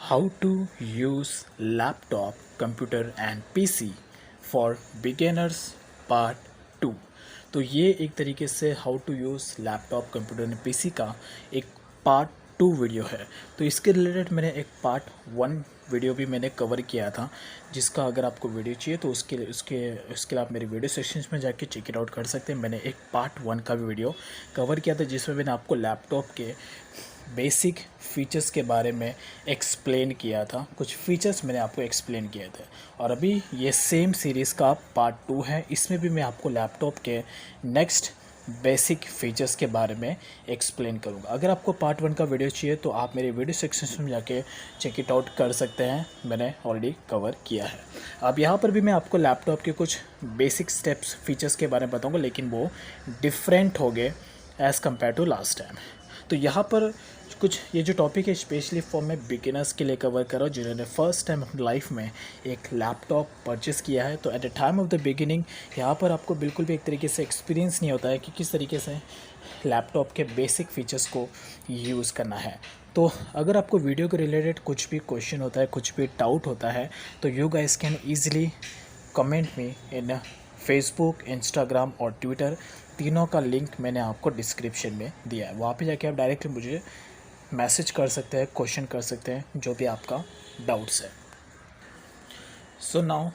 How to use laptop, computer and PC for beginners part 2। तो ये एक तरीके से how to use laptop computer and PC का एक पार्ट 2 वीडियो है। तो इसके रिलेटेड मैंने एक पार्ट 1 वीडियो भी मैंने कवर किया था, जिसका अगर आपको वीडियो चाहिए तो उसके लिए आप मेरे वीडियो सेक्शंस में जाके चेक इट आउट कर सकते हैं। मैंने एक पार्ट 1 का भी वीडियो कवर किया था जिसमें मैंने आपको लैपटॉप के बेसिक फ़ीचर्स के बारे में एक्सप्लेन किया था। कुछ फ़ीचर्स मैंने आपको एक्सप्लेन किए थे और अभी ये सेम सीरीज़ का पार्ट 2 है। इसमें भी मैं आपको लैपटॉप के नेक्स्ट बेसिक फ़ीचर्स के बारे में एक्सप्लेन करूँगा। अगर आपको पार्ट 1 का वीडियो चाहिए तो आप मेरे वीडियो सेक्शन में जाके चेक इट आउट कर सकते हैं, मैंने ऑलरेडी कवर किया है। अब यहाँ पर भी मैं आपको लैपटॉप के कुछ बेसिक स्टेप्स फ़ीचर्स के बारे में बताऊँगा, लेकिन वो डिफरेंट हो गए as compare to last time. तो यहाँ पर कुछ ये जो टॉपिक है स्पेशली फॉर मैं बिगिनर्स के लिए कवर कर रहा हूँ, जिन्होंने फर्स्ट टाइम अपनी लाइफ में एक लैपटॉप परचेज़ किया है। तो at the time of the beginning यहाँ पर आपको बिल्कुल भी एक तरीके से एक्सपीरियंस नहीं होता है कि किस तरीके से लैपटॉप के बेसिक फ़ीचर्स को यूज़ करना है। तो अगर आपको वीडियो के रिलेटेड कुछ भी क्वेश्चन होता है, कुछ भी डाउट होता है, तो you guys can easily comment me in Facebook, Instagram और ट्विटर। तीनों का लिंक मैंने आपको डिस्क्रिप्शन में दिया है। वहाँ पे जाके आप डायरेक्टली मुझे मैसेज कर सकते हैं, क्वेश्चन कर सकते हैं, जो भी आपका डाउट्स है। सो नाउ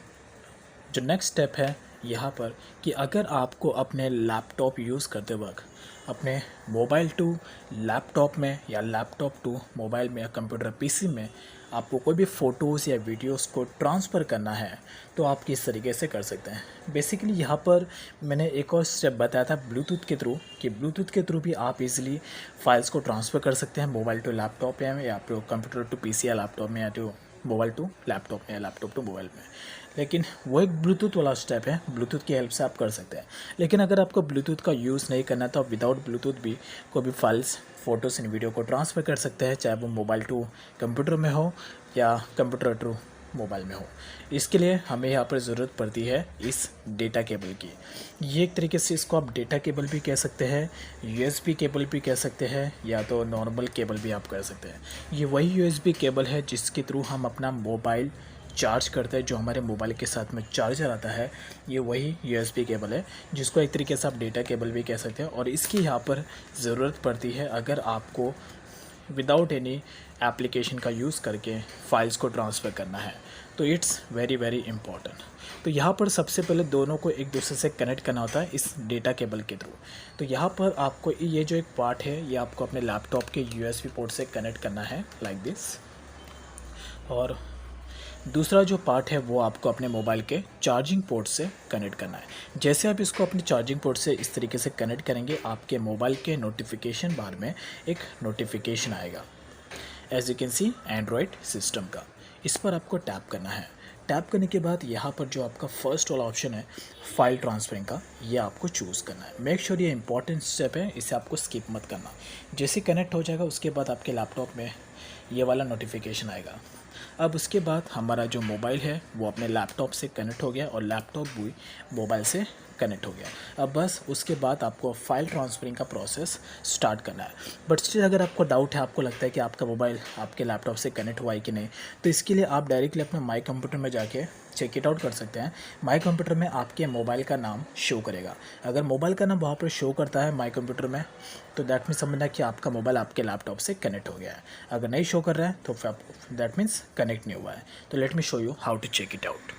जो नेक्स्ट स्टेप है यहाँ पर कि अगर आपको अपने लैपटॉप यूज़ करते वक्त अपने मोबाइल टू लैपटॉप में या लैपटॉप टू मोबाइल में या कंप्यूटर पीसी में आपको कोई भी फ़ोटोज़ या वीडियोस को ट्रांसफ़र करना है, तो आप किस तरीके से कर सकते हैं। बेसिकली यहाँ पर मैंने एक और स्टेप बताया था ब्लूटूथ के थ्रू, कि ब्लूटूथ के थ्रू भी आप इजीली फाइल्स को ट्रांसफ़र कर सकते हैं मोबाइल टू लैपटॉप या फिर कंप्यूटर टू पीसी या लैपटॉप में, या तो मोबाइल टू लैपटॉप में या लैपटॉप टू मोबाइल में। लेकिन वो एक ब्लूटूथ वाला स्टेप है, ब्लूटूथ की हेल्प से आप कर सकते हैं। लेकिन अगर आपको ब्लूटूथ का यूज़ नहीं करना तो आप विदाउट ब्लूटूथ भी कोई भी फाइल्स, फ़ोटोज़ एंड वीडियो को ट्रांसफ़र कर सकते हैं, चाहे वो मोबाइल टू कंप्यूटर में हो या कंप्यूटर टू मोबाइल में हो। इसके लिए हमें यहाँ पर ज़रूरत पड़ती है इस डेटा केबल की। ये एक तरीके से इसको आप डेटा केबल भी कह सकते हैं, यूएसबी केबल भी कह सकते हैं, या तो नॉर्मल केबल भी आप कह सकते हैं। ये वही यूएसबी केबल है जिसके थ्रू हम अपना मोबाइल चार्ज करते हैं, जो हमारे मोबाइल के साथ में चार्जर आता है। ये वही यूएसबी केबल है जिसको एक तरीके से आप डेटा केबल भी कह सकते हैं। और इसकी यहाँ पर ज़रूरत पड़ती है अगर आपको विदाउट एनी एप्लीकेशन का यूज़ करके फ़ाइल्स को ट्रांसफ़र करना है, तो इट्स वेरी वेरी इंपॉर्टेंट। तो यहाँ पर सबसे पहले दोनों को एक दूसरे से कनेक्ट करना होता है इस डेटा केबल के थ्रू। तो यहाँ पर आपको ये जो एक पार्ट है ये आपको अपने लैपटॉप के यूएसबी पोर्ट से कनेक्ट करना है लाइक दिस, और दूसरा जो पार्ट है वो आपको अपने मोबाइल के चार्जिंग पोर्ट से कनेक्ट करना है। जैसे आप इसको अपने चार्जिंग पोर्ट से इस तरीके से कनेक्ट करेंगे, आपके मोबाइल के नोटिफिकेशन बार में एक नोटिफिकेशन आएगा, as you can see android system का। इस पर आपको टैप करना है। टैप करने के बाद यहाँ पर जो आपका फर्स्ट वाला ऑप्शन है फाइल ट्रांसफरिंग का, ये आपको चूज़ करना है। मेक श्योर ये इंपॉर्टेंट स्टेप है, इसे आपको स्किप मत करना। जैसे कनेक्ट हो जाएगा उसके बाद आपके लैपटॉप में ये वाला नोटिफिकेशन आएगा। अब उसके बाद हमारा जो मोबाइल है वो अपने लैपटॉप से कनेक्ट हो गया और लैपटॉप भी मोबाइल से कनेक्ट हो गया। अब बस उसके बाद आपको फाइल ट्रांसफरिंग का प्रोसेस स्टार्ट करना है। बट स्टिल अगर आपको डाउट है, आपको लगता है कि आपका मोबाइल आपके लैपटॉप से कनेक्ट हुआ है कि नहीं, तो इसके लिए आप डायरेक्टली अपने माई कंप्यूटर में जाके चेक इट आउट कर सकते हैं। माई कंप्यूटर में आपके मोबाइल का नाम शो करेगा। अगर मोबाइल का नाम वहाँ पर शो करता है माई कंप्यूटर में, तो दैट मीन्स समझना कि आपका मोबाइल आपके लैपटॉप से कनेक्ट हो गया है। अगर नहीं शो कर रहा है तो दैट मीन्स कनेक्ट नहीं हुआ है। तो let me show you how to check it out.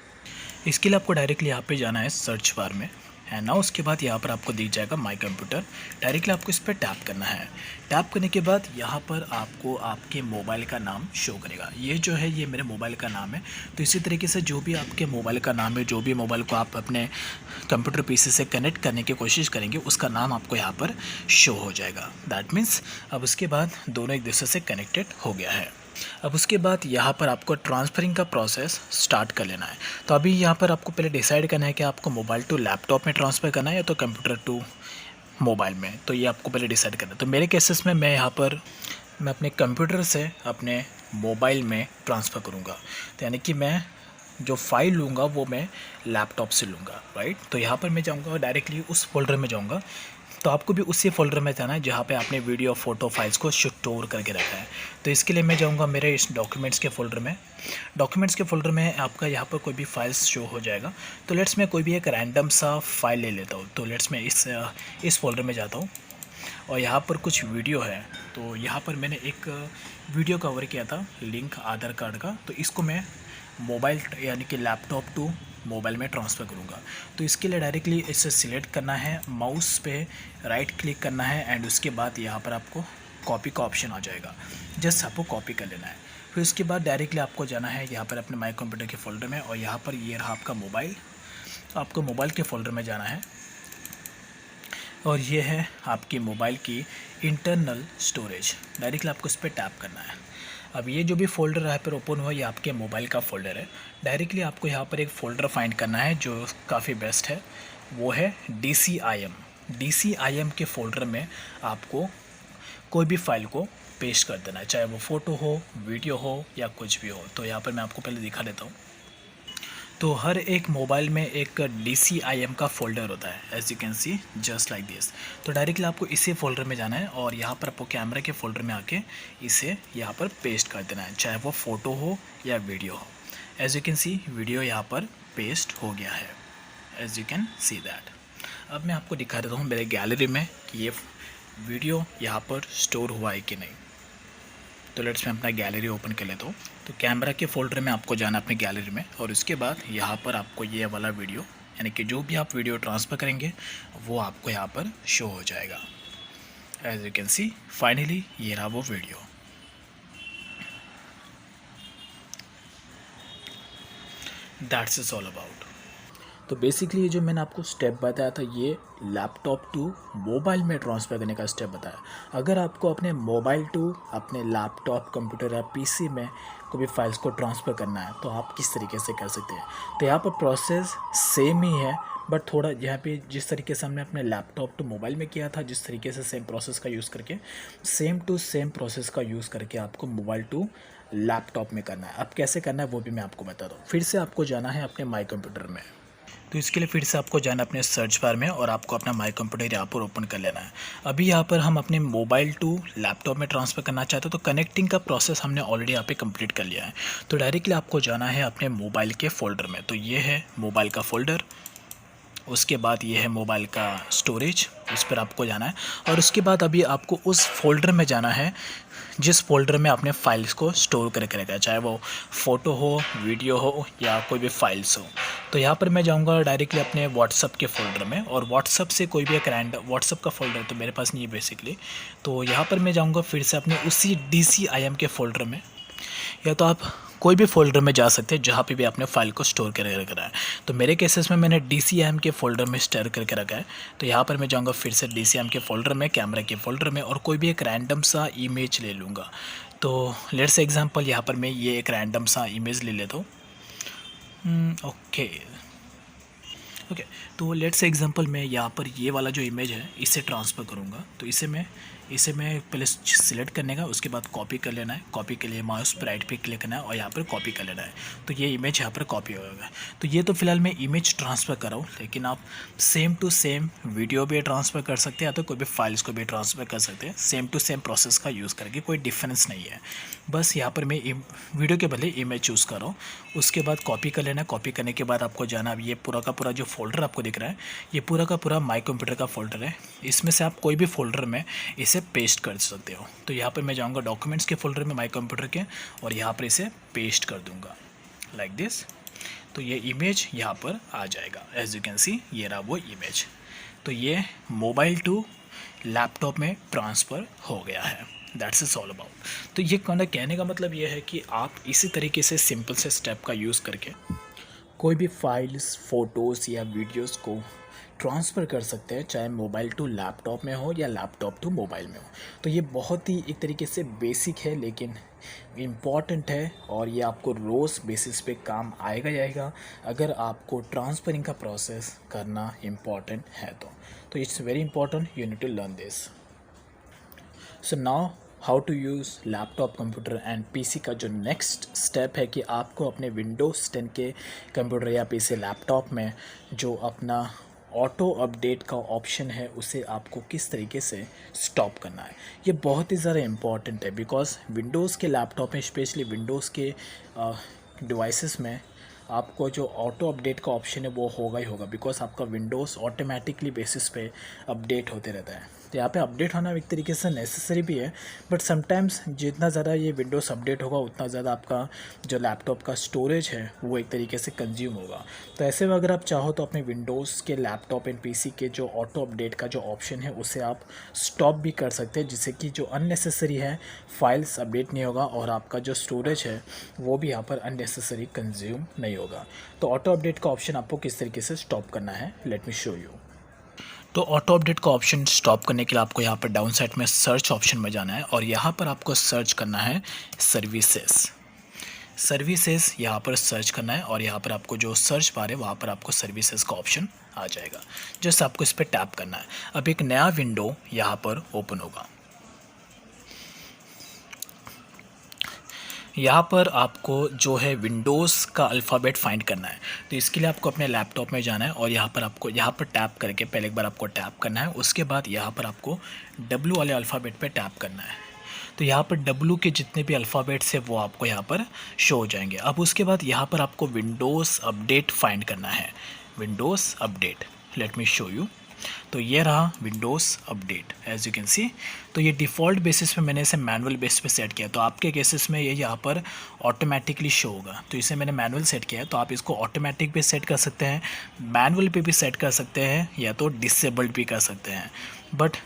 इसके लिए आपको डायरेक्टली यहाँ पे जाना है सर्च बार में, है ना। उसके बाद यहाँ पर आपको दिख जाएगा माई कंप्यूटर, डायरेक्टली आपको इस पर टैप करना है। टैप करने के बाद यहाँ पर आपको आपके मोबाइल का नाम शो करेगा। ये जो है ये मेरे मोबाइल का नाम है। तो इसी तरीके से जो भी आपके मोबाइल का नाम है, जो भी मोबाइल को आप अपने कंप्यूटर पीसी से कनेक्ट करने की कोशिश करेंगे, उसका नाम आपको यहाँ पर शो हो जाएगा। दैट मीन्स अब उसके बाद दोनों एक दूसरे से कनेक्टेड हो गया है। अब उसके बाद यहाँ पर आपको ट्रांसफरिंग का प्रोसेस स्टार्ट कर लेना है। तो अभी यहाँ पर आपको पहले डिसाइड करना है कि आपको मोबाइल टू लैपटॉप में ट्रांसफ़र करना है या तो कंप्यूटर टू मोबाइल में। तो ये आपको पहले डिसाइड करना है। तो मेरे केसेस में मैं यहाँ पर अपने कंप्यूटर से अपने मोबाइल में ट्रांसफ़र करूँगा। तो यानी कि मैं जो फाइल लूँगा वो मैं लैपटॉप से लूँगा, राइट। तो यहाँ पर मैं जाऊँगा डायरेक्टली उस फोल्डर में जाऊँगा तो आपको भी उसी फोल्डर में जाना है जहाँ पे आपने वीडियो फ़ोटो फाइल्स को स्टोर करके रखा है। तो इसके लिए मैं जाऊँगा मेरे इस डॉक्यूमेंट्स के फ़ोल्डर में। डॉक्यूमेंट्स के फ़ोल्डर में आपका यहाँ पर कोई भी फाइल्स शो हो जाएगा। तो लेट्स मैं कोई भी एक रैंडम सा फाइल ले लेता हूँ। तो लेट्स मैं इस फोल्डर में जाता हूँ और यहाँ पर कुछ वीडियो है। तो यहाँ पर मैंने एक वीडियो कवर किया था लिंक आधार कार्ड का। तो इसको मैं मोबाइल यानी कि लैपटॉप टू मोबाइल में ट्रांसफ़र करूँगा। तो इसके लिए डायरेक्टली इसे सिलेक्ट करना है, माउस पे राइट क्लिक करना है एंड उसके बाद यहाँ पर आपको कॉपी का ऑप्शन आ जाएगा। जस्ट आपको कॉपी कर लेना है। फिर उसके बाद डायरेक्टली आपको जाना है यहाँ पर अपने माई कंप्यूटर के फ़ोल्डर में और यहाँ पर ये रहा आपका मोबाइल। आपको मोबाइल के फ़ोल्डर में जाना है और ये है आपकी मोबाइल की इंटरनल स्टोरेज। डायरेक्टली आपको इस पर टैप करना है। अब ये जो भी फ़ोल्डर यहाँ पर ओपन हुआ ये आपके मोबाइल का फ़ोल्डर है। डायरेक्टली आपको यहाँ पर एक फ़ोल्डर फाइंड करना है जो काफ़ी बेस्ट है, वो है DCIM। DCIM के फ़ोल्डर में आपको कोई भी फाइल को पेस्ट कर देना है, चाहे वो फ़ोटो हो, वीडियो हो या कुछ भी हो। तो यहाँ पर मैं आपको पहले दिखा देता हूँ। तो हर एक मोबाइल में एक DCIM का फ़ोल्डर होता है, as you can see just like this. तो डायरेक्टली आपको इसी फ़ोल्डर में जाना है और यहाँ पर आपको कैमरा के फ़ोल्डर में आके इसे यहाँ पर पेस्ट कर देना है, चाहे वो फ़ोटो हो या वीडियो हो। As you can see video यहाँ पर पेस्ट हो गया है, as you can see that. अब मैं आपको दिखा देता हूँ मेरे गैलरी में कि ये वीडियो यहाँ पर स्टोर हुआ है कि नहीं। तो लेट्स मैं अपना गैलरी ओपन कर लेता हूँ। तो कैमरा के फ़ोल्डर में आपको जाना अपने गैलरी में और उसके बाद यहाँ पर आपको ये वाला वीडियो यानी कि जो भी आप वीडियो ट्रांसफ़र करेंगे वो आपको यहाँ पर शो हो जाएगा। As you can see finally ये रहा वो video. That's is all about. तो बेसिकली जो मैंने आपको स्टेप बताया था ये लैपटॉप टू मोबाइल में ट्रांसफ़र करने का स्टेप बताया। अगर आपको अपने मोबाइल टू अपने लैपटॉप, कंप्यूटर या पीसी में कोई भी फाइल्स को ट्रांसफ़र करना है तो आप किस तरीके से कर सकते हैं। तो यहाँ पर प्रोसेस सेम ही है, बट थोड़ा यहाँ पे जिस तरीके से हमने अपने लैपटॉप टू मोबाइल में किया था, जिस तरीके से सेम प्रोसेस का यूज़ करके सेम टू सेम प्रोसेस का यूज़ करके आपको मोबाइल टू लैपटॉप में करना है। अब कैसे करना है वो भी मैं आपको बता दूँ। फिर से आपको जाना है अपने माई कंप्यूटर में। तो इसके लिए फिर से आपको जाना अपने सर्च बार में और आपको अपना माई कंप्यूटर यहाँ पर ओपन कर लेना है। अभी यहाँ पर हम अपने मोबाइल टू लैपटॉप में ट्रांसफ़र करना चाहते हैं। तो कनेक्टिंग का प्रोसेस हमने ऑलरेडी यहाँ पे कंप्लीट कर लिया है। तो डायरेक्टली आपको जाना है अपने मोबाइल के फ़ोल्डर में। तो ये है मोबाइल का फ़ोल्डर, उसके बाद ये है मोबाइल का स्टोरेज, उस पर आपको जाना है और उसके बाद अभी आपको उस फोल्डर में जाना है जिस फोल्डर में आपने फाइल्स को स्टोर करके रखा है, चाहे वो फ़ोटो हो, वीडियो हो या कोई भी फाइल्स हो। तो यहाँ पर मैं जाऊँगा डायरेक्टली अपने व्हाट्सअप के फ़ोल्डर में और व्हाट्सअप से कोई भी एक रैंडम व्हाट्सअप का फ़ोल्डर तो मेरे पास नहीं है बेसिकली। तो यहाँ पर मैं जाऊँगा फिर से अपने उसी DCIM के फ़ोल्डर में, या तो आप कोई भी फ़ोल्डर में जा सकते हैं जहाँ पे भी आपने फ़ाइल को स्टोर करके रखा है। तो मेरे केसेस में मैंने DCIM के फ़ोल्डर में स्टोर करके रखा है। तो यहाँ पर मैं जाऊँगा फिर से DCIM के फ़ोल्डर में, कैमरा के फ़ोल्डर में और कोई भी एक रैंडम सा इमेज ले लूँगा। तो लेट्स एग्जांपल यहाँ पर मैं ये एक रैंडम सा इमेज ले लेता हूँ। ओके, तो लेट्स एग्जांपल मैं यहाँ पर ये वाला जो इमेज है इसे ट्रांसफ़र करूँगा। तो इसे मैं पहले सिलेक्ट करने का, उसके बाद कॉपी कर लेना है। कॉपी के लिए माउस पर राइट पे क्लिक करना है और यहाँ पर कॉपी कर लेना है। तो ये इमेज यहाँ पर कॉपी होगा। तो ये तो फिलहाल मैं इमेज ट्रांसफ़र कर रहा हूँ, लेकिन आप सेम टू सेम वीडियो भी ट्रांसफ़र कर सकते हैं या तो कोई भी फाइल्स को भी ट्रांसफ़र कर सकते हैं। सेम टू सेम प्रोसेस का यूज़ करके कोई डिफरेंस नहीं है। बस यहाँ पर मैं वीडियो के बदले इमेज चूज़ कर रहा हूँ। उसके बाद कॉपी कर लेना। कॉपी करने के बाद आपको जाना, अब ये पूरा का पूरा जो फोल्डर आपको दिख रहा है ये पूरा का पूरा माई कंप्यूटर का फोल्डर है। इसमें से आप कोई भी फोल्डर में इसे पेस्ट कर सकते हो। तो यहाँ पर मैं जाऊँगा डॉक्यूमेंट्स के फोल्डर में माई कंप्यूटर के और यहाँ पर इसे पेस्ट कर दूँगा लाइक दिस। तो ये इमेज यहाँ पर आ जाएगा। एज यू कैन सी ये रहा वो इमेज। तो ये मोबाइल टू लैपटॉप में ट्रांसफ़र हो गया है। That's is all about. तो ये कहने का मतलब ये है कि आप इसी तरीके से सिंपल से स्टेप का यूज़ करके कोई भी फाइल्स, फ़ोटोज़ या वीडियोस को ट्रांसफ़र कर सकते हैं, चाहे मोबाइल टू लैपटॉप में हो या लैपटॉप टू मोबाइल में हो। तो ये बहुत ही एक तरीके से बेसिक है लेकिन इम्पॉर्टेंट है और ये आपको रोज़ बेसिस पे काम आएगा ही आएगा अगर आपको ट्रांसफरिंग का प्रोसेस करना इम्पॉर्टेंट है। तो it's very important, you need to learn this. So now how to use laptop, computer and PC का जो नेक्स्ट स्टेप है कि आपको अपने विंडोज़ 10 के कंप्यूटर या पीसी लैपटॉप में जो अपना ऑटो अपडेट का ऑप्शन है उसे आपको किस तरीके से स्टॉप करना है। ये बहुत ही ज़्यादा इम्पॉर्टेंट है बिकॉज़ विंडोज़ के लैपटॉप में, स्पेशली विंडोज़ के डिवाइसेस में आपको जो ऑटो अपडेट का ऑप्शन है वो होगा ही होगा, बिकॉज आपका विंडोज़ ऑटोमेटिकली बेसिस पे अपडेट होते रहता है। तो यहाँ पे अपडेट होना एक तरीके से नेसेसरी भी है, बट समटाइम्स जितना ज़्यादा ये विंडोज़ अपडेट होगा उतना ज़्यादा आपका जो लैपटॉप का स्टोरेज है वो एक तरीके से कंज्यूम होगा। तो ऐसे में अगर आप चाहो तो अपने विंडोज़ के लैपटॉप एंड पीसी के जो ऑटो अपडेट का जो ऑप्शन है उसे आप स्टॉप भी कर सकते हैं, जिससे कि जो अननेसेसरी है फाइल्स अपडेट नहीं होगा और आपका जो स्टोरेज है वो भी यहाँ पर अननेसेसरी कंज्यूम नहीं होगा। तो ऑटो अपडेट का ऑप्शन आपको किस तरीके से स्टॉप करना है, लेट मी शो यू। तो ऑटो अपडेट का ऑप्शन स्टॉप करने के लिए आपको यहाँ पर डाउन साइड में सर्च ऑप्शन में जाना है और यहाँ पर आपको सर्च करना है सर्विसेज यहाँ पर सर्च करना है और यहाँ पर आपको जो सर्च बार है वहाँ पर आपको सर्विसेज का ऑप्शन आ जाएगा। जस्ट आपको इस पर टैप करना है। अब एक नया विंडो यहाँ पर ओपन होगा। यहाँ पर आपको जो है विंडोज़ का अल्फ़ाबेट फाइंड करना है। तो इसके लिए आपको अपने लैपटॉप में जाना है और यहाँ पर आपको यहाँ पर टैप करके पहले एक बार आपको टैप करना है। उसके बाद यहाँ पर आपको W वाले अल्फ़ाबेट पे टैप करना है। तो यहाँ पर W के जितने भी अल्फ़ाबेट्स हैं वो आपको यहाँ पर शो हो जाएंगे। अब उसके बाद यहाँ पर आपको विंडोज़ अपडेट फाइंड करना है, Windows update. Let me show you. तो ये रहा Windows update as you can see. तो ये डिफ़ॉल्ट बेसिस पे मैंने इसे मैनुअल बेस पे सेट किया। तो आपके केसेस में ये यहाँ पर ऑटोमेटिकली शो होगा। तो इसे मैंने मैनुअल सेट किया है, तो आप इसको ऑटोमेटिक भी सेट कर सकते हैं, मैनुअल पे भी सेट कर सकते हैं, या तो डिसेबल्ड भी कर सकते हैं। बट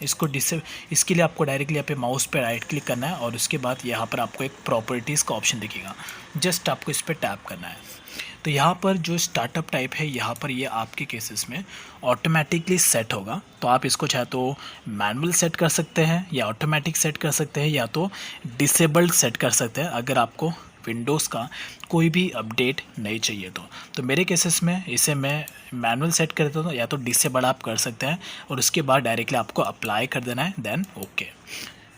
इसके लिए आपको डायरेक्टली यहाँ पे माउस पे राइट क्लिक करना है और उसके बाद यहाँ पर आपको एक प्रॉपर्टीज़ का ऑप्शन दिखेगा। जस्ट आपको इस पर टैप करना है। तो यहाँ पर जो स्टार्टअप टाइप है यहाँ पर ये आपके केसेस में ऑटोमेटिकली सेट होगा। तो आप इसको चाहे तो मैनुअल सेट कर सकते हैं या ऑटोमेटिक सेट कर सकते हैं या तो डिसेबल्ड सेट कर सकते हैं, अगर आपको विंडोज़ का कोई भी अपडेट नहीं चाहिए तो मेरे केसेस में इसे मैं मैनुअल सेट कर देता हूँ, या तो डिसेबल आप कर सकते हैं और उसके बाद डायरेक्टली आपको अप्लाई कर देना है, देन ओके।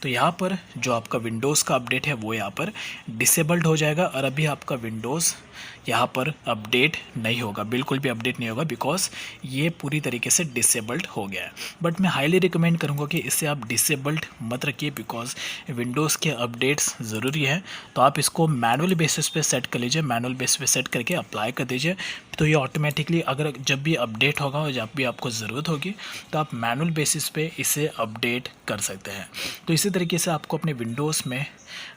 तो यहाँ पर जो आपका विंडोज़ का अपडेट है वो यहाँ पर डिसेबल्ड हो जाएगा और अभी आपका विंडोज़ यहाँ पर अपडेट नहीं होगा, बिल्कुल भी अपडेट नहीं होगा, बिकॉज ये पूरी तरीके से डिसेबल्ड हो गया है। बट मैं हाईली रिकमेंड करूँगा कि इसे आप डिसेबल्ड मत रखिए, बिकॉज विंडोज़ के अपडेट्स ज़रूरी है। तो आप इसको मैनुअल बेसिस पे सेट कर लीजिए, मैनुअल बेसिस पे सेट करके अप्लाई कर दीजिए। तो ये ऑटोमेटिकली अगर जब भी अपडेट होगा और जब भी आपको ज़रूरत होगी तो आप मैनुअल बेसिस पे इसे अपडेट कर सकते हैं। तो इसी तरीके से आपको अपने विंडोज़ में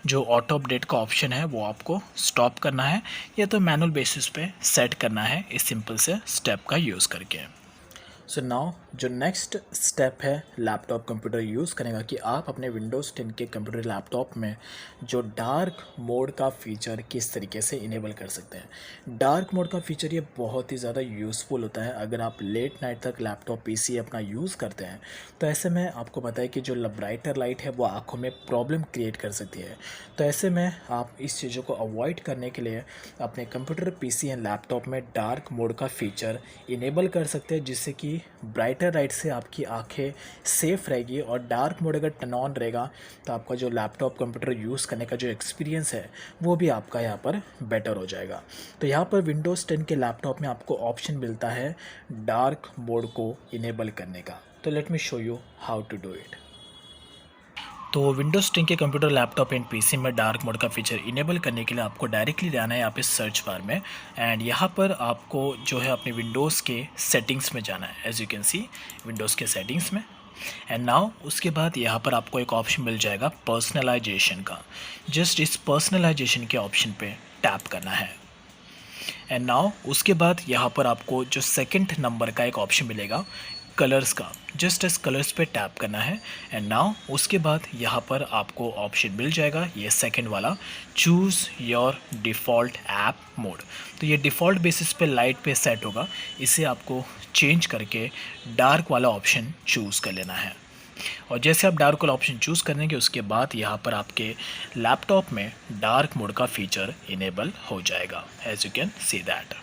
जो ऑटो अपडेट का ऑप्शन है वो आपको स्टॉप करना है या तो मैनुअल बेसिस पे सेट करना है इस सिंपल से स्टेप का यूज़ करके। सो नाउ जो नेक्स्ट स्टेप है लैपटॉप कंप्यूटर यूज़ करेगा कि आप अपने विंडोज़ 10 के कंप्यूटर लैपटॉप में जो डार्क मोड का फ़ीचर किस तरीके से इनेबल कर सकते हैं। डार्क मोड का फ़ीचर ये बहुत ही ज़्यादा यूज़फुल होता है अगर आप लेट नाइट तक लैपटॉप पीसी अपना यूज़ करते हैं। तो ऐसे में आपको पता है कि जो ब्राइटर लाइट है वो आँखों में प्रॉब्लम क्रिएट कर सकती है। तो ऐसे में आप इस चीज़ों को अवॉइड करने के लिए अपने कंप्यूटर पीसी एंड लैपटॉप में डार्क मोड का फ़ीचर इनेबल कर सकते हैं, जिससे कि ब्राइटर लाइट से आपकी आंखें सेफ़ रहेगी। और डार्क मोड अगर टर्न ऑन रहेगा तो आपका जो लैपटॉप कंप्यूटर यूज़ करने का जो एक्सपीरियंस है वो भी आपका यहाँ पर बेटर हो जाएगा। तो यहाँ पर विंडोज़ 10 के लैपटॉप में आपको ऑप्शन मिलता है डार्क मोड को इनेबल करने का। तो let me show you how to do it. तो विंडोज़ 10 के कंप्यूटर लैपटॉप एंड पीसी में डार्क मोड का फीचर इनेबल करने के लिए आपको डायरेक्टली जाना है यहाँ पे सर्च बार में एंड यहाँ पर आपको जो है अपने विंडोज़ के सेटिंग्स में जाना है। As you can see Windows के सेटिंग्स में एंड नाउ उसके बाद यहाँ पर आपको एक ऑप्शन मिल जाएगा पर्सनलाइजेशन का। जस्ट इस पर्सनलाइजेशन के ऑप्शन पे टैप करना है एंड नाउ उसके बाद यहाँ पर आपको जो सेकंड नंबर का एक ऑप्शन मिलेगा कलर्स का, जस्ट एस कलर्स पे टैप करना है एंड नाउ उसके बाद यहाँ पर आपको ऑप्शन मिल जाएगा ये सेकंड वाला choose your default app mode. तो ये डिफ़ॉल्ट बेसिस पे लाइट पे सेट होगा, इसे आपको चेंज करके डार्क वाला ऑप्शन चूज़ कर लेना है। और जैसे आप डार्क वाला ऑप्शन चूज़ करेंगे उसके बाद यहाँ पर आपके लैपटॉप में डार्क मोड का फीचर इनेबल हो जाएगा, as you can see that.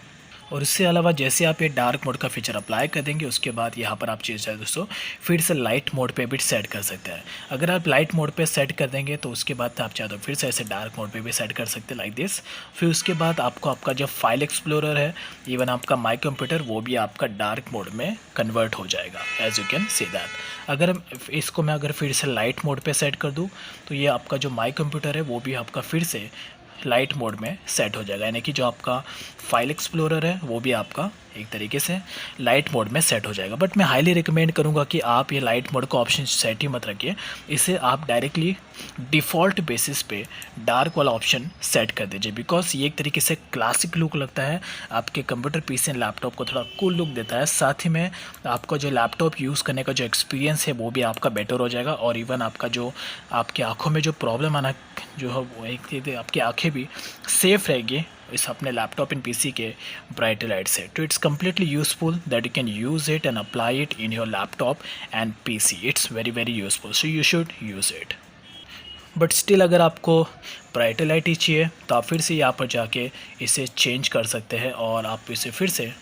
और इससे अलावा जैसे आप ये डार्क मोड का फीचर अप्लाई कर देंगे उसके बाद यहाँ पर आप चीज़ दोस्तों फिर से लाइट मोड पे भी सेट कर सकते हैं। अगर आप लाइट मोड पे सेट कर देंगे तो उसके बाद आप चाहे तो फिर से ऐसे डार्क मोड पे भी सेट कर सकते हैं लाइक दिस। फिर उसके बाद आपको आपका जो फाइल एक्सप्लोरर है, इवन आपका माई कंप्यूटर, वो भी आपका डार्क मोड में कन्वर्ट हो जाएगा, as you can see that. अगर इसको मैं अगर फिर से लाइट मोड पे सेट कर दूँ तो ये आपका जो माई कंप्यूटर है वो भी आपका फिर से लाइट मोड में सेट हो जाएगा, यानी कि जो आपका फाइल एक्सप्लोरर है वो भी आपका एक तरीके से लाइट मोड में सेट हो जाएगा। बट मैं हाईली रिकमेंड करूंगा कि आप ये लाइट मोड का ऑप्शन सेट ही मत रखिए, इसे आप डायरेक्टली डिफ़ॉल्ट बेसिस पे डार्क वाला ऑप्शन सेट कर दीजिए, बिकॉज ये एक तरीके से क्लासिक लुक लगता है, आपके कंप्यूटर पीसी एंड लैपटॉप को थोड़ा कूल लुक देता है। साथ ही में आपका जो लैपटॉप यूज़ करने का जो एक्सपीरियंस है वो भी आपका बेटर हो जाएगा, और इवन आपका जो आपकी आँखों में जो प्रॉब्लम आना जो है वो एक आपकी आँखें भी सेफ़ रहेगी इस अपने लैपटॉप एंड पीसी के ब्राइट लाइट से। तो it's completely useful that you can use it and apply it in your laptop and PC. It's very useful, so you should use it. But still अगर आपको bright light ही चाहिए तो आप फिर से यहाँ पर जाके इसे चेंज कर सकते हैं और आप इसे फिर से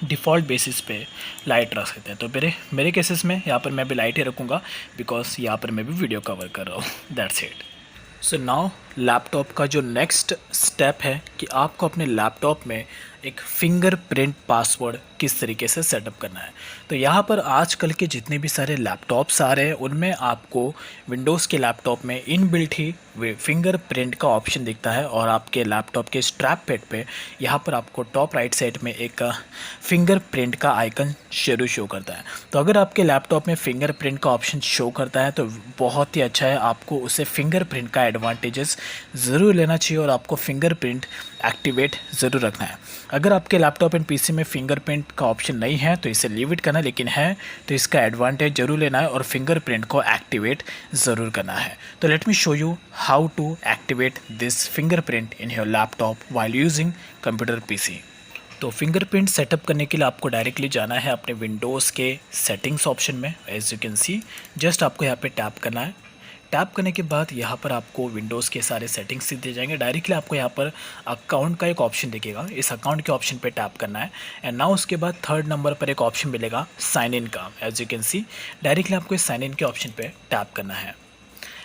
डिफ़ॉल्ट बेसिस पे लाइट रख सकते हैं। तो मेरे केसेस में यहाँ पर मैं भी लाइट ही रखूँगा, बिकॉज यहाँ पर मैं भी वीडियो कवर कर रहा हूँ। That's it. So now laptop का जो नेक्स्ट स्टेप है कि आपको अपने लैपटॉप में एक फिंगरप्रिंट पासवर्ड किस तरीके से सेटअप करना है। तो यहाँ पर आजकल के जितने भी सारे लैपटॉप्स आ रहे हैं उनमें आपको विंडोज़ के लैपटॉप में इनबिल्ट ही फिंगरप्रिंट का ऑप्शन दिखता है, और आपके लैपटॉप के स्ट्रैप पैड पे यहाँ पर आपको टॉप राइट साइड में एक फिंगरप्रिंट का आइकन जरूर शो करता है। तो अगर आपके लैपटॉप में फिंगरप्रिंट का ऑप्शन शो करता है तो बहुत ही अच्छा है, आपको उसे फिंगरप्रिंट का एडवांटेजेस ज़रूर लेना चाहिए और आपको फिंगरप्रिंट एक्टिवेट ज़रूर रखना है। अगर आपके लैपटॉप एंड पीसी में फिंगरप्रिंट का ऑप्शन नहीं है तो इसे लीव इट करना, लेकिन है तो इसका एडवांटेज ज़रूर लेना है और फिंगरप्रिंट को एक्टिवेट ज़रूर करना है। तो let me show you how to activate this fingerprint in your laptop while using computer PC. तो फिंगरप्रिंट सेटअप करने के लिए आपको डायरेक्टली जाना है अपने विंडोज़ के सेटिंग्स ऑप्शन में। As you can see, just आपको यहाँ पे टैप करना है। टैप करने के बाद यहाँ पर आपको विंडोज़ के सारे सेटिंग्स दिए जाएंगे। डायरेक्टली आपको यहाँ पर अकाउंट का एक ऑप्शन दिखेगा, इस अकाउंट के ऑप्शन पे टैप करना है। एंड नाउ उसके बाद थर्ड नंबर पर एक ऑप्शन मिलेगा साइन इन का। As you can see, directly आपको इस साइन इन के ऑप्शन पे टैप करना है।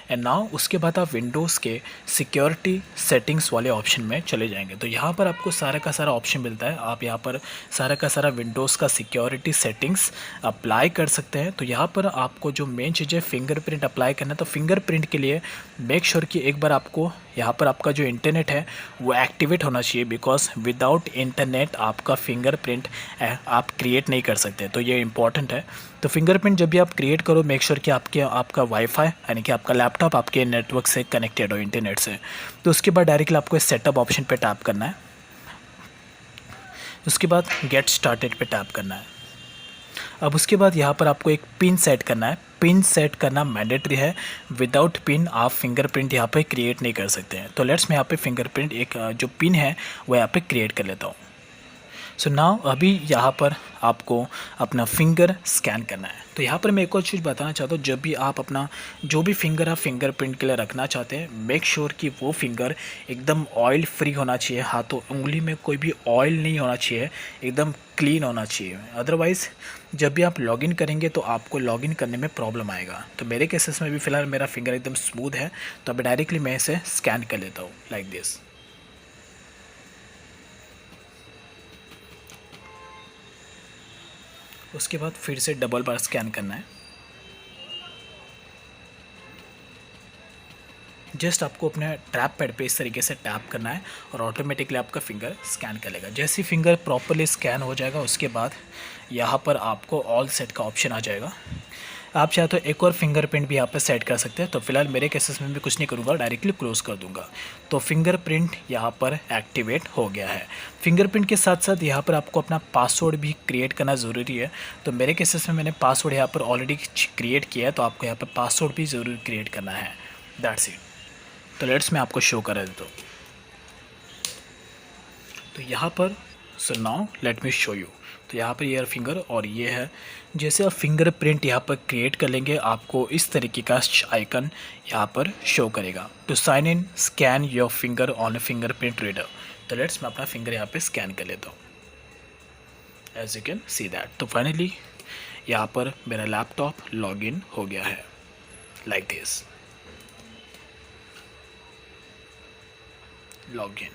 एंड नाउ उसके बाद आप विंडोज़ के सिक्योरिटी सेटिंग्स वाले ऑप्शन में चले जाएंगे। तो यहाँ पर आपको सारा का सारा ऑप्शन मिलता है, आप यहाँ पर सारा का सारा विंडोज़ का सिक्योरिटी सेटिंग्स अप्लाई कर सकते हैं। तो यहाँ पर आपको जो मेन चीज़ है फिंगरप्रिंट अप्लाई करना है। तो फिंगरप्रिंट के लिए मेक श्योर कि एक बार आपको यहाँ पर आपका जो इंटरनेट है वो एक्टिवेट होना चाहिए, बिकॉज विदाउट इंटरनेट आपका फिंगरप्रिंट आप क्रिएट नहीं कर सकते। तो ये इंपॉर्टेंट है। तो फिंगरप्रिंट जब भी आप क्रिएट करो मेक श्योर कि आपका वाईफाई यानी कि आपका लैपटॉप आपके नेटवर्क से कनेक्टेड हो, इंटरनेट से। तो उसके बाद डायरेक्टली आपको इस सेटअप ऑप्शन पे टैप करना है। उसके बाद गेट स्टार्टेड पे टैप करना है। अब उसके बाद यहाँ पर आपको एक पिन सेट करना है। पिन सेट करना मैंडेटरी है, विदाउट पिन आप फिंगरप्रिंट यहाँ पे क्रिएट नहीं कर सकते हैं। तो लेट्स मैं यहाँ पे फिंगरप्रिंट एक जो पिन है वो यहाँ पे क्रिएट कर लेता हूँ। सो नाउ अभी यहाँ पर आपको अपना फिंगर स्कैन करना है। तो यहाँ पर मैं एक और चीज़ बताना चाहता हूँ, जब भी आप अपना जो भी फिंगर आप फिंगरप्रिंट के लिए रखना चाहते हैं मेक श्योर कि वो फिंगर एकदम ऑयल फ्री होना चाहिए। हाथों उंगली में कोई भी ऑयल नहीं होना चाहिए, एकदम क्लीन होना चाहिए। अदरवाइज़ जब भी आप लॉगिन करेंगे तो आपको लॉगिन करने में प्रॉब्लम आएगा। तो मेरे केसेस में भी फ़िलहाल मेरा फिंगर एकदम स्मूथ है, तो अभी डायरेक्टली मैं इसे स्कैन कर लेता हूँ लाइक दिस। उसके बाद फिर से डबल बार स्कैन करना है। जस्ट आपको अपने ट्रैप पैड पे इस तरीके से टैप करना है और ऑटोमेटिकली आपका फिंगर स्कैन कर लेगा। जैसे ही फिंगर प्रॉपरली स्कैन हो जाएगा उसके बाद यहाँ पर आपको ऑल सेट का ऑप्शन आ जाएगा। आप चाहे तो एक और फिंगरप्रिंट भी यहाँ पर सेट कर सकते हैं। तो फिलहाल मेरे केसेस में भी कुछ नहीं करूँगा, डायरेक्टली क्लोज कर दूंगा। तो फिंगरप्रिंट यहाँ पर एक्टिवेट हो गया है। फिंगरप्रिंट के साथ साथ यहाँ पर आपको अपना पासवर्ड भी क्रिएट करना ज़रूरी है। तो मेरे केसेस में मैंने पासवर्ड यहाँ पर ऑलरेडी क्रिएट किया है, तो आपको यहाँ पर पासवर्ड भी ज़रूर क्रिएट करना है। That's it. तो लेट्स मैं आपको शो करा देता हूँ। तो यहाँ पर so now let me show you. तो यहाँ पर ये फिंगर और ये है। जैसे आप फिंगरप्रिंट यहाँ पर क्रिएट कर लेंगे आपको इस तरीके का आइकन यहाँ पर शो करेगा। To sign in scan your finger on a fingerprint reader. तो लेट्स मैं अपना फिंगर यहाँ पे स्कैन कर लेता हूँ। As you can see that. तो फाइनली यहाँ पर मेरा लैपटॉप लॉगिन हो गया है like this, login.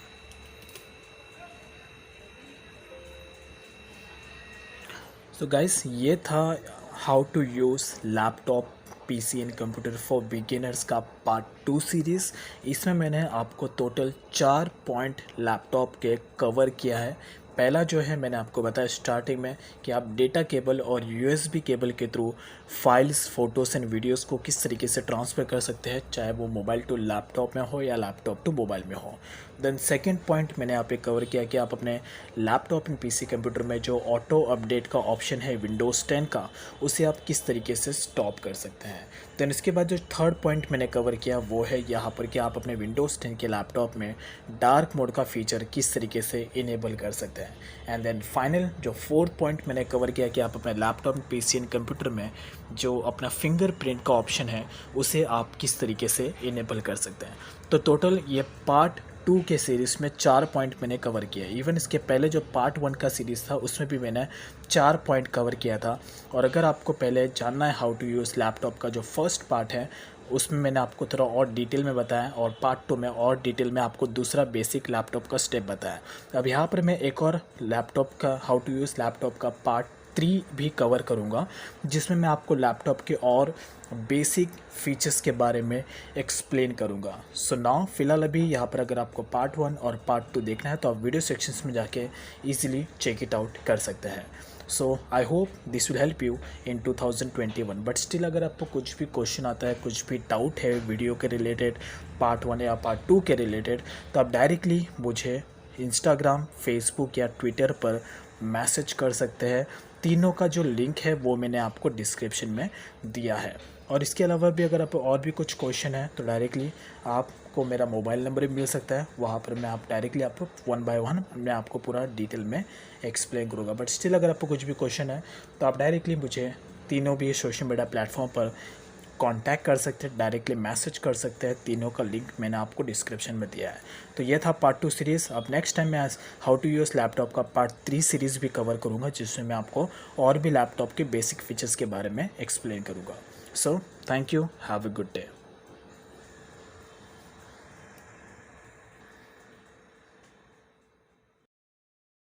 So guys, ये था how to use laptop PC and computer for beginners का पार्ट 2 सीरीज़। इसमें मैंने आपको टोटल 4 पॉइंट लैपटॉप के कवर किया है। पहला जो है मैंने आपको बताया स्टार्टिंग में कि आप डेटा केबल और यूएसबी केबल के through files, photos and videos को किस तरीके से ट्रांसफ़र कर सकते हैं, चाहे वो मोबाइल टू लैपटॉप में हो या लैपटॉप टू मोबाइल में हो। देन सेकंड पॉइंट मैंने यहाँ पे कवर किया कि आप अपने लैपटॉप एंड पीसी कंप्यूटर में जो ऑटो अपडेट का ऑप्शन है विंडोज़ 10 का, उसे आप किस तरीके से स्टॉप कर सकते हैं। देन इसके बाद जो थर्ड पॉइंट मैंने कवर किया वो है यहाँ पर कि आप अपने विंडोज़ 10 के लैपटॉप में डार्क मोड का फीचर किस तरीके से इनेबल कर सकते हैं। एंड देन फाइनल जो फोर्थ पॉइंट मैंने कवर किया कि आप अपने लैपटॉप, पीसी एंड कंप्यूटर में जो अपना फिंगरप्रिंट का ऑप्शन है उसे आप किस तरीके से इनेबल कर सकते हैं। तो टोटल ये पार्ट 2 के सीरीज़ में 4 पॉइंट मैंने कवर किया। इवन इसके पहले जो पार्ट 1 का सीरीज़ था उसमें भी मैंने 4 पॉइंट कवर किया था। और अगर आपको पहले जानना है हाउ टू यूज़ लैपटॉप का जो फर्स्ट पार्ट है, उसमें मैंने आपको थोड़ा और डिटेल में बताया, और पार्ट 2 में और डिटेल में आपको दूसरा बेसिक लैपटॉप का स्टेप बताया। अब यहाँ पर मैं एक और लैपटॉप का हाउ टू यूज़ लैपटॉप का पार्ट 3 भी कवर करूँगा, जिसमें मैं आपको लैपटॉप के और बेसिक फीचर्स के बारे में एक्सप्लेन करूँगा। सो नाउ फिलहाल अभी यहाँ पर अगर आपको पार्ट 1 और पार्ट 2 देखना है तो आप वीडियो सेक्शंस में जाके ईजिली चेक इट आउट कर सकते हैं। So I hope this will help you in 2021। But still अगर आपको कुछ भी क्वेश्चन आता है, कुछ भी डाउट है वीडियो के रिलेटेड, पार्ट 1 या पार्ट 2 के रिलेटेड, तो आप डायरेक्टली मुझे इंस्टाग्राम, फेसबुक या ट्विटर पर मैसेज कर सकते हैं। तीनों का जो लिंक है वो मैंने आपको डिस्क्रिप्शन में दिया है। और इसके अलावा भी अगर आपको और भी कुछ क्वेश्चन है तो डायरेक्टली आपको मेरा मोबाइल नंबर भी मिल सकता है, वहाँ पर मैं आप डायरेक्टली आपको 1 बाय 1 मैं आपको पूरा डिटेल में एक्सप्लेन करूँगा। बट स्टिल अगर आपको कुछ भी क्वेश्चन है तो आप डायरेक्टली मुझे तीनों भी सोशल मीडिया प्लेटफॉर्म पर कांटेक्ट कर सकते हैं, डायरेक्टली मैसेज कर सकते हैं। तीनों का लिंक मैंने आपको डिस्क्रिप्शन में दिया है। तो ये था पार्ट 2 सीरीज़। अब नेक्स्ट टाइम मैं हाउ टू यूज़ लैपटॉप का पार्ट 3 सीरीज़ भी कवर करूँगा, जिसमें मैं आपको और भी लैपटॉप के बेसिक फीचर्स के बारे में एक्सप्लेन करूँगा। So thank you, have a good day.